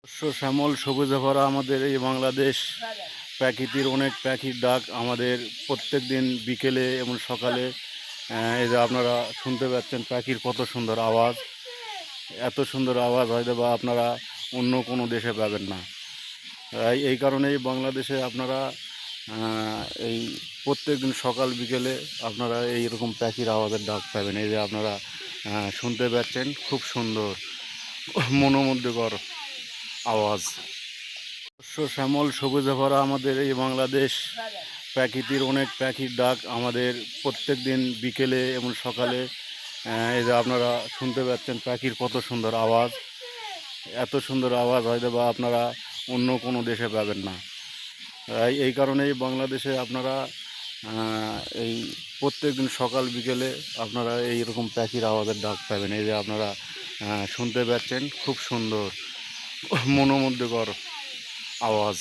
শস্য শ্যামল সবুজে ভরা আমাদের এই বাংলাদেশ। প্রকৃতির অনেক পাখির ডাক আমাদের প্রত্যেক দিন বিকেলে এবং সকালে। এই যে আপনারা শুনতে পাচ্ছেন পাখির কত সুন্দর আওয়াজ। এত সুন্দর আওয়াজ হয়তো বা আপনারা অন্য কোনো দেশে পাবেন না। এই কারণেই বাংলাদেশে আপনারা এই প্রত্যেক দিন সকাল বিকেলে আপনারা এইরকম পাখির আওয়াজের ডাক পাবেন। এই যে আপনারা শুনতে পাচ্ছেন খুব সুন্দর মনোমুগ্ধকর আওয়াজ। শস্য শ্যামল সবুজে ভরা আমাদের এই বাংলাদেশ। প্রকৃতির অনেক পাখির ডাক আমাদের প্রত্যেক দিন বিকেলে এবং সকালে। এই যে আপনারা শুনতে পাচ্ছেন পাখির কত সুন্দর আওয়াজ। এত সুন্দর আওয়াজ হয়তো বা আপনারা অন্য কোনো দেশে পাবেন না। এই কারণেই বাংলাদেশে আপনারা এই প্রত্যেক দিন সকাল বিকেলে আপনারা এইরকম পাখির আওয়াজের ডাক পাবেন। এই যে আপনারা শুনতে পাচ্ছেন খুব সুন্দর মনোমুগ্ধকর আওয়াজ।